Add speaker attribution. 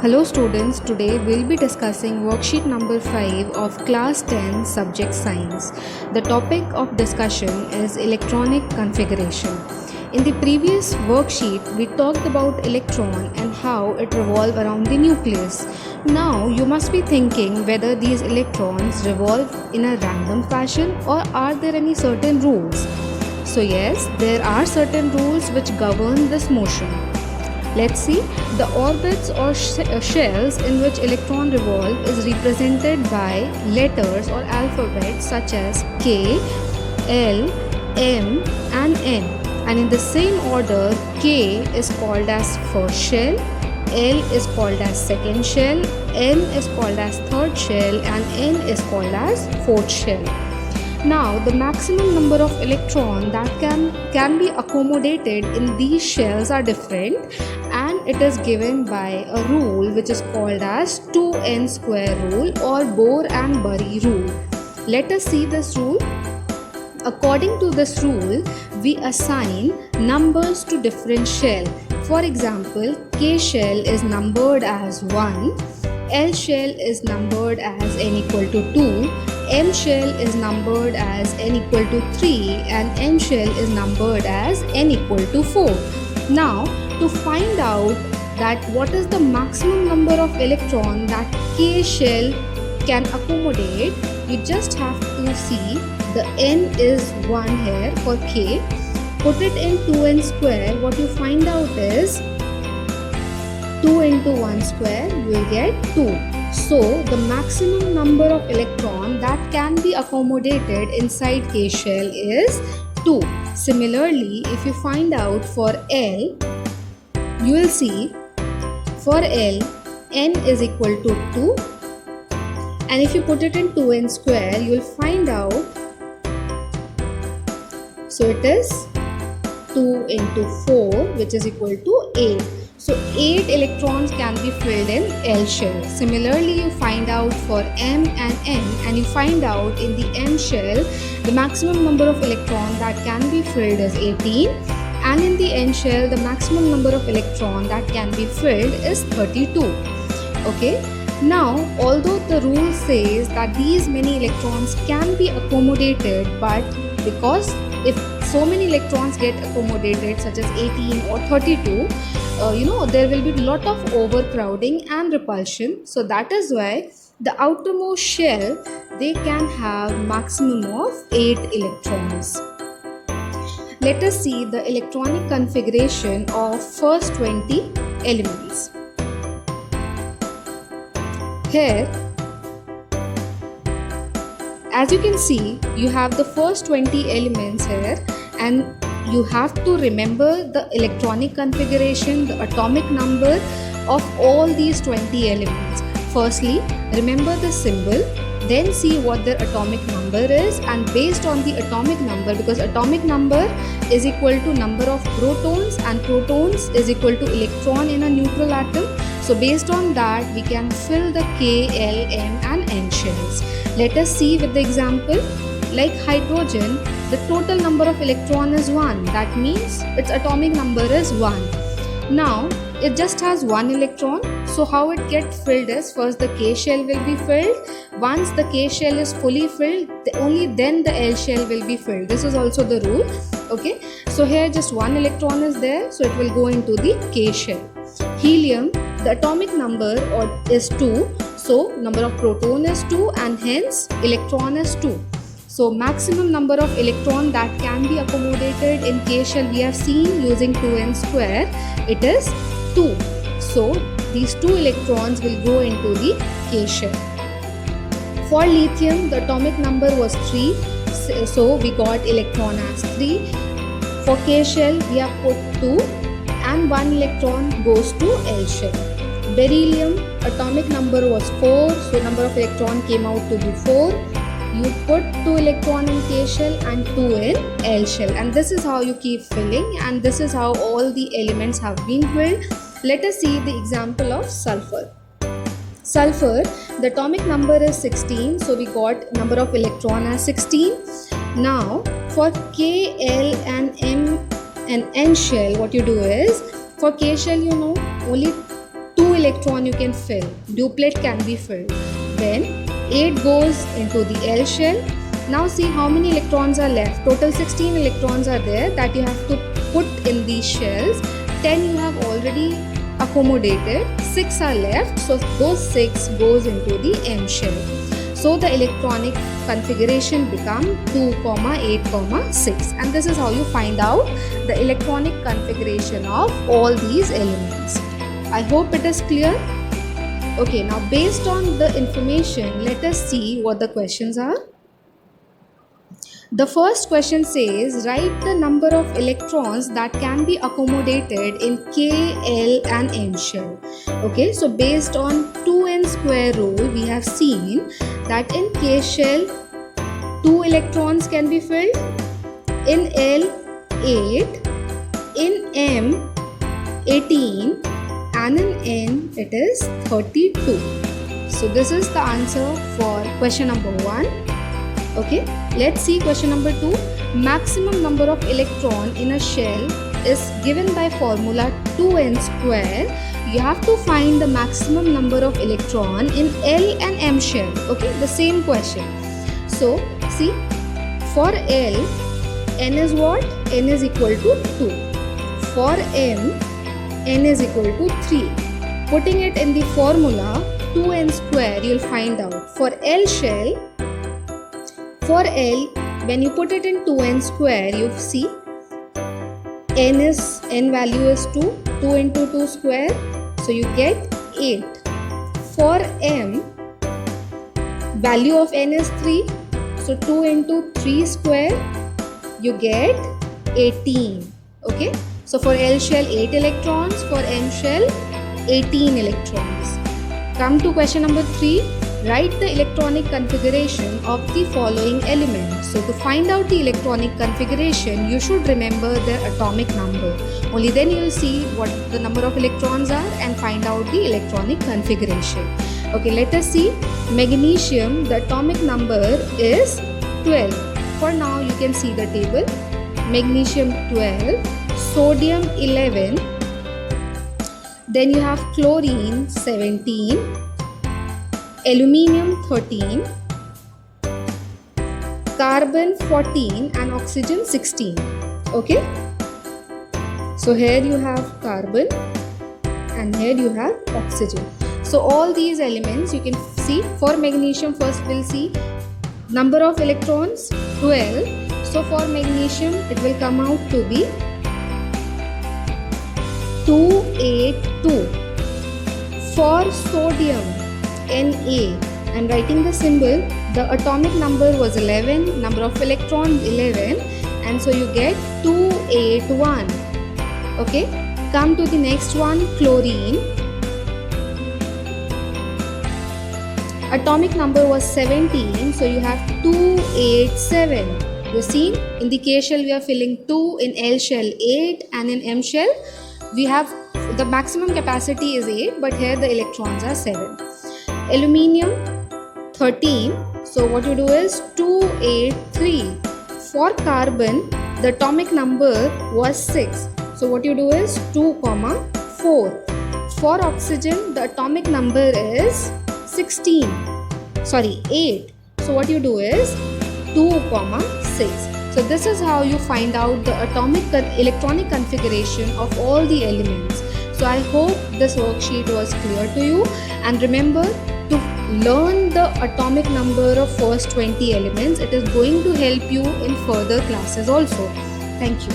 Speaker 1: Hello students, today we'll be discussing worksheet number 5 of class 10 subject science. The topic of discussion is electronic configuration. In the previous worksheet, we talked about electron and how it revolves around the nucleus. Now you must be thinking whether these electrons revolve in a random fashion or are there any certain rules. So yes, there are certain rules which govern this motion. Let's see, the orbits or shells in which electron revolve is represented by letters or alphabets such as K, L, M and N. And in the same order, K is called as first shell, L is called as second shell, M is called as third shell and N is called as fourth shell. Now, the maximum number of electrons that can be accommodated in these shells are different, and it is given by a rule which is called as 2n square rule or Bohr and Bury rule. Let us see this rule. According to this rule, we assign numbers to different shells. For example, K shell is numbered as 1, L shell is numbered as n equal to 2, M shell is numbered as n equal to 3 and N shell is numbered as n equal to 4. Now, to find out that what is the maximum number of electrons that K shell can accommodate, you just have to see the n is 1 here for K. Put it in 2n square, what you find out is 2 into 1 square, you will get 2. So, the maximum number of electrons that can be accommodated inside K shell is 2. Similarly, if you find out for L, you will see for L, n is equal to 2. And if you put it in 2n square, you will find out, so it is 2 into 4 which is equal to 8. So 8 electrons can be filled in L shell. Similarly, you find out for M and N, and you find out in the M shell the maximum number of electrons that can be filled is 18, and in the N shell the maximum number of electrons that can be filled is 32. Okay. Now, although the rule says that these many electrons can be accommodated, but because if so many electrons get accommodated such as 18 or 32, there will be a lot of overcrowding and repulsion. So that is why the outermost shell, they can have maximum of 8 electrons. Let us see the electronic configuration of first 20 elements. Here, as you can see, you have the first 20 elements here, and you have to remember the electronic configuration, the atomic number of all these 20 elements. Firstly, remember the symbol, then see what their atomic number is, and based on the atomic number, because atomic number is equal to number of protons and protons is equal to electron in a neutral atom. So based on that, we can fill the K, L, M and N shells. Let us see with the example. Like hydrogen, the total number of electron is 1. That means its atomic number is 1. Now, it just has 1 electron. So how it gets filled is, first the K shell will be filled. Once the K shell is fully filled, only then the L shell will be filled. This is also the rule. Okay. So here just 1 electron is there. So it will go into the K shell. Helium, the atomic number is 2. So number of proton is 2 and hence electron is 2. So maximum number of electron that can be accommodated in K shell we have seen using 2n square, it is 2. So these 2 electrons will go into the K shell. For lithium, the atomic number was 3. So we got electron as 3. For K shell we have put 2 and 1 electron goes to L shell. Beryllium, atomic number was 4. So number of electron came out to be 4. You put 2 electron in K shell and 2 in L shell, and this is how you keep filling, and this is how all the elements have been filled. Let us see the example of sulfur. Sulfur, the atomic number is 16, so we got number of electron as 16. Now for K, L and M and N shell, what you do is, for K shell only 2 electron you can fill, duplet can be filled. Then 8 goes into the L shell. Now see how many electrons are left. Total 16 electrons are there that you have to put in these shells. 10 you have already accommodated, 6 are left, so those 6 goes into the M shell. So the electronic configuration become 2, 8, 6, and this is how you find out the electronic configuration of all these elements. I hope it is clear. Okay, now based on the information, let us see what the questions are. The first question says, write the number of electrons that can be accommodated in K, L and M shell. Okay, so based on 2n square rule, we have seen that in K shell, 2 electrons can be filled, in L, 8, in M, 18, and in N, it is 32. So this is the answer for question number 1. Okay, let's see question number 2. Maximum number of electron in a shell is given by formula 2n square. You have to find the maximum number of electron in L and M shell. Okay, the same question. So see, for L, n is what? N is equal to 2. For M, n is equal to 3. Putting it in the formula 2n square, you will find out. For L shell, for L, when you put it in 2n square, you see n value is 2, 2 into 2 square, so you get 8. For M, value of n is 3, so 2 into 3 square, you get 18. Okay, so for L shell 8 electrons, for M shell 18 electrons. Come to question number 3. Write the electronic configuration of the following elements. So to find out the electronic configuration, you should remember their atomic number. Only then you will see what the number of electrons are and find out the electronic configuration. Okay, let us see. Magnesium, the atomic number is 12. For now, you can see the table. Magnesium 12, sodium 11, then you have chlorine 17, aluminium 13, carbon 14 and oxygen 16. Okay, so here you have carbon and here you have oxygen. So all these elements you can see. For magnesium, first we'll see number of electrons 12. So for magnesium it will come out to be 282. For sodium, Na, I'm writing the symbol. The atomic number was 11, number of electrons 11, and so you get 281. Okay, come to the next one, chlorine. Atomic number was 17, so you have 287. You see, in the K shell we are filling 2, in L shell 8, and in M shell we have the maximum capacity is 8, but here the electrons are 7. Aluminium 13, so what you do is 283. For carbon, the atomic number was 6, so what you do is 2, 4. For oxygen, the atomic number is 8, so what you do is 2, 6. So this is how you find out the atomic electronic configuration of all the elements. So I hope this worksheet was clear to you, and remember to learn the atomic number of first 20 elements. It is going to help you in further classes also. Thank you.